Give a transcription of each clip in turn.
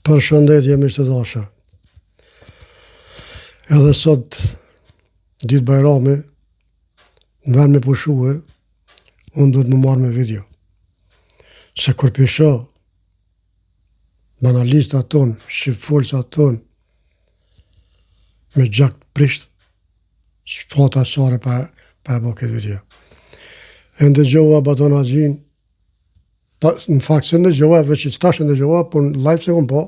Përshëndetje miq të dashur. Edhe sot, ditë Bajrami, në vend me pushue, unë duhet më marrë me video. Se kur pisho, banalistat tonë, shqipfolsat tonë, me gjakt prisht, shpata qare pa e bo këtë video. E ndëgjova Baton Haxhin, në fakt se ndëgjova, veç që tash ndëgjova, por në live se kom po,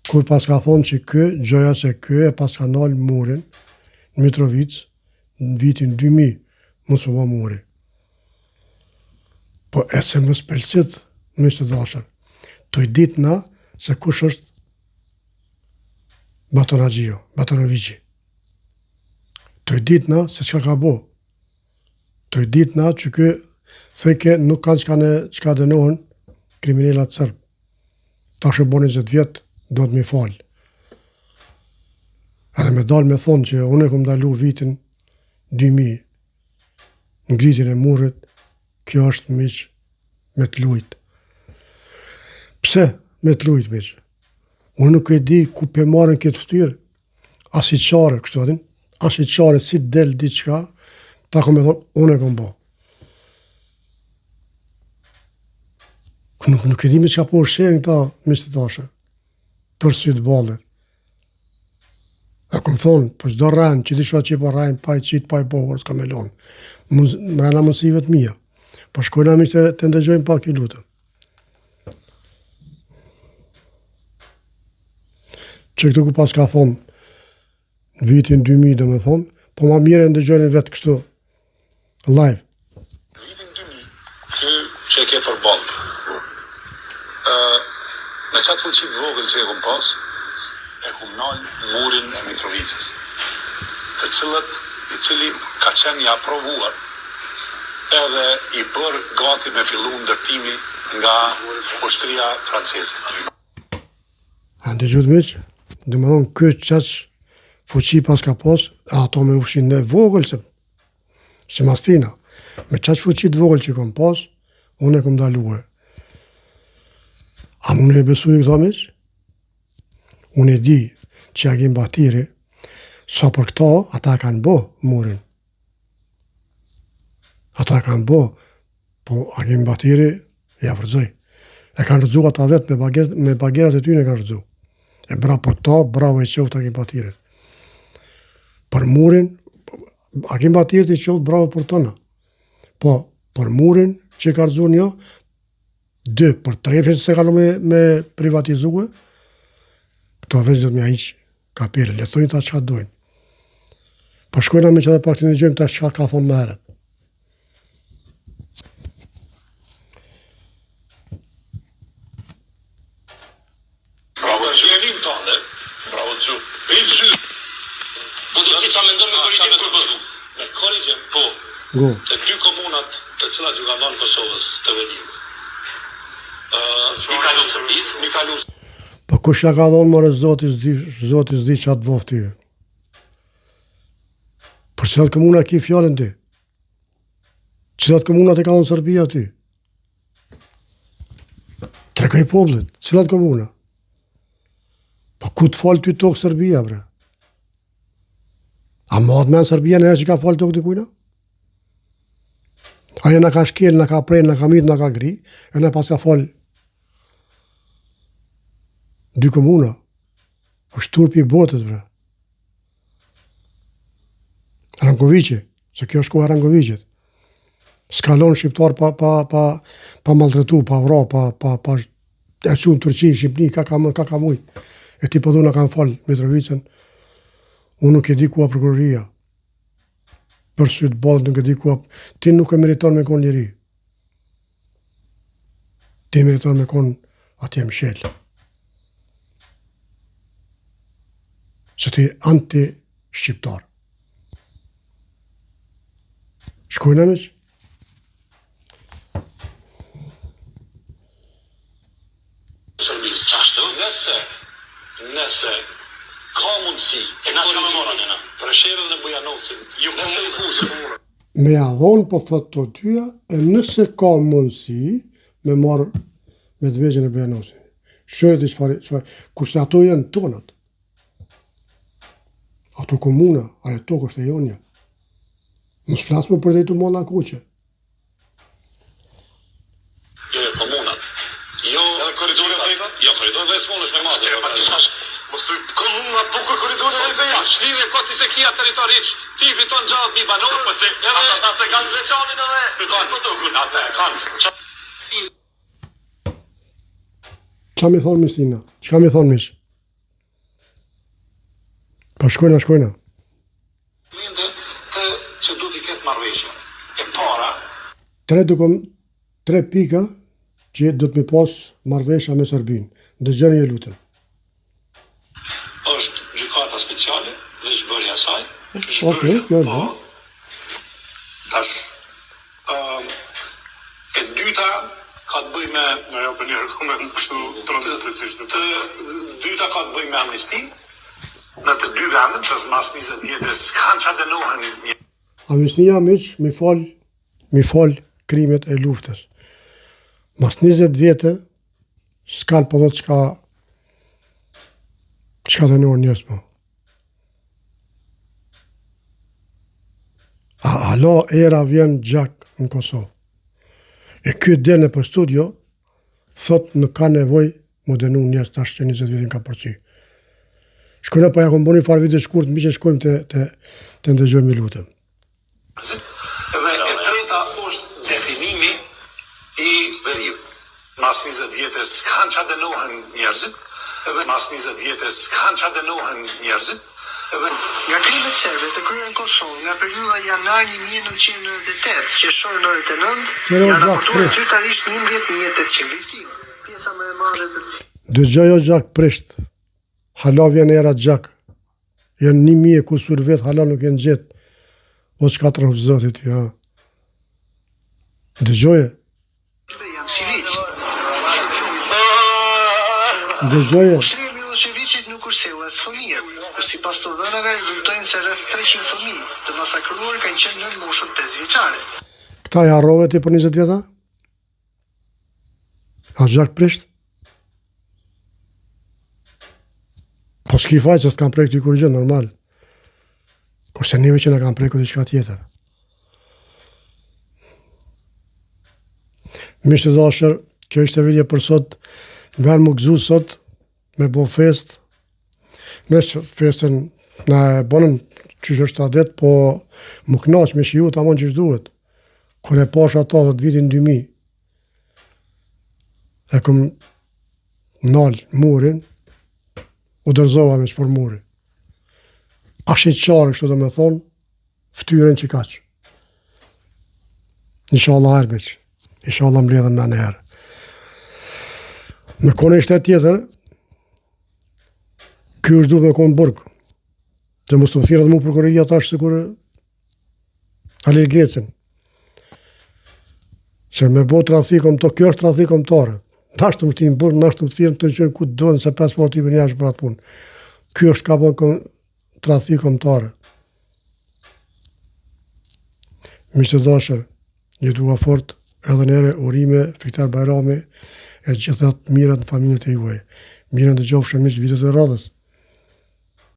kur pas ka thonë që gjoja se e pas ka nalë murin në Mitrovic në vitin 2000, mos u bë muri. Po e se më spelsit, miq të dashur, të i dit na se kush është Baton Haxhiu, Batonoviqi. Të i dit na se çka ka bo. Të i dit na që theke nuk kanë çka dënohen kriminalat serb. Tash e boni 20 vjet, do të mi falë. Edhe me dalë me thonë që unë e kom dalu vitin 2000 në ngritjen e murit, kjo është miq me të lujt. Pse me të lujt, miq? Unë nuk e di ku pe marrën këtë ftyrë, as i qare, kështu adin, as i qare, si del diçka, ta kom e thonë, unë e kom bo. Nuk e di me çka po shenë këta, miq të dashur, për sytë ballet. E kom thonë, për çdo rajnë, që di shfa që i po rajnë, pa i qitë, pa i pohër, s'ka me lonë. Mrena mësive të mija. Po shkojna mi të ndëgjojnë pak i lutëm. Që këtu ku pas ka thonë, në vitin 2000, dhe me thonë, po ma mire ndëgjojnë vetë kështu, live. Në vitin 2000, që e ke për baltë, me qatë fuqit vogël që e kom pas, e kom nalë murin e Mitrovicës, i cili ka qenë i aprovuar edhe i bërë gati me fillu ndërtimi nga ushtria franceze. A ndëgjut miq, dhe me thonë këtë qaq fuqi pas ka pas, ato me ushin në vogël se mastina, me qaq fuqit vogël që kom pas, unë e kom daluhe. A më në e besu i këta miq? Unë e di që Agim Bahtiri, sa për këta, ata kanë bo murin. Ata kanë bo, po Agim Bahtiri ja vërdzoj. E kanë rëdzu ata vetë me bagerat e ty në kanë rëdzu. E bra për këta, bravo i qoftë Agim Bahtirit. Për murin, Agim Bahtirit i qoftë bravo për tëna. Po, për murin që ka rëdzu një, 2, për trepshin se kanë me privatizue, këto veç do të mja iqë kapire, le thojnë ta qka dojnë. Po shkojna me që dhe pak të në gjojmë ta qka ka thonë më heret. Bravo që jelim të ande, bravo që pejtë që. Po do ti qa me ndonë me korrigjim kur pëzdu? Me korrigjim, po, të 2 komunat të cilat ju ka ndonë Kosovës të venimu. Mi kalu Sërbis, mi kalu... Po kush ja ka dhonë mërë Zoti s'di që atë bofti ju. Për cilat komuna ki fjallën ti? Cilat komunat e ka dhonë Serbia ty? Trekaj poblet, cilat komuna? Po ku të falë ty tokë Serbia, bre? A ma atë menë Serbia në herë që ka falë tokë dikujna? Aja në ka shkel, në ka prejnë, në ka mitë, në ka gri, e në pas ka falë 2 komuna, o shturpi i botët, bre. Rankoviqi, se kjo është koha Rankovicit. Skalon shqiptar pa maltretu, pa vra, pa e qunë Turqi, Shqipni, ka mujt. E ti përdhu në kanë falë Mitrovicën, unë nuk e di kua prokuroria. Për sytë balët nuk e di kua, ti nuk e meriton me konë njëri. Ti meriton me konë atje mshel. Se ti anti-shqiptar. Shkojnë miq? Sërbis, qashtu? Nëse ka mundësi, e na shka me mora nëna, për shërën e Bujanosin, ju nëse i fuzë. Me adhon, po thot të tyja, e nëse ka mundësi me marë me dvegjën e Bujanosin. shëret i çfarë, kurse ato janë tonat. Ato komuna, ajo tokë është e jonja. Mos flasmë për drejtu molla kuqe. Jo, komunat. Jo, edhe korridorin drejta? Jo, korridorin dhe s'monesh me madhe. Mos të komunat po korridorin drejta ja. Shlirje ka ti se kia territori hiç. Ti fiton gjatë mi banor, po se edhe ata se kanë zveçanin edhe. Fiton po tokun atë. Kanë. Qa mi thonë Misina? Qka mi thonë Mish? Pa shkojna. Mende të që du t'i ketë marrëveshje. E para. 3 pika që do të mi pas marrëveshja me Serbinë. Dëgjoni e lutem. Është gjykata speciale dhe zbërja saj. Okej, kjo e bë. Tash e dyta ka të bëj me ajo për një argument kështu traditësisht. Dyta ka të bëj me amnisti. Në të dy vendet, që mas 20 vjetë s'kan që dënohen një. Amnistia miq, mi fal krimet e luftës. Mas 20 vjetë s'kan po dhëtë çka dënohen njës po. Alo era vjen gjak në Kosovë. E ky dene për studio, thot në ka nevoj më dënu njës tash që 20 vjetin ka përqy. Shkojna pa ja kom boni farë vite shkurt, mi që shkojmë të ndëgjojmë i lutëm. Dhe e treta është definimi i veriut. Mas 20 vjetë s'kan që dënohen njerëzit, edhe mas 20 vjetë s'kan që dënohen njerëzit, nga krimet serbe të kryer në Kosovë nga periudha janar 1998 qershor 99 janë raportuar zyrtarisht 11.800 viktima. Pjesa më e madhe të Dëgjojo gjak prisht. Hala vjen era gjak. Janë 1000 kusur vet, hala nuk janë gjetë. O çka të rrëf zotit, ja. Dëgjoje. janë civil. Dëgjoje. Ushtria e Miloševićit nuk kurseu as fëmijë. Sipas të dhënave rezultojnë se rreth 300 fëmijë të masakruar kanë qenë në moshën 5 vjeçare. Këta e harrove ti për 20 vjeta? A gjak prisht? Po s'ki faj që s'kam prej këti kur gjë, normal. Kurse neve që në kam prej këtë qka tjetër. Mishtë të dashër, kjo ishte vidje për sot, verë më gëzu sot, me bo fest. Nësë festën në e bonëm qysh është adet, po më knaq me shiju të amon qysh duhet. Kër e pash ata dhe të vitin 2000, e këm nalë murin, u dërzova me që për muri. Ashtë i qarë, kështu dhe me thonë, ftyren që kaqë. Inshallah hermeq, inshallah mbledhen me në herë. Me kone ishte tjetër, ky është duhet me konë burg. Dhe mos të më thirët mu për kërëja tash se kërë Halil Gecin. Se me bo trafikom to, kjo është trafikomtare. Nash të më shtinë burg, nash të më thirën të qënë ku të dojnë se 5 parti për njashtë për atë punë. Kjo është ka bo trafikomtare. Mishtë të dashër, jetua fort, edhe nere urime, Fiktar Bajrami, e gjithat mirat në familjet e juaj. Mirën të gjofshë mishë vitet e radhës.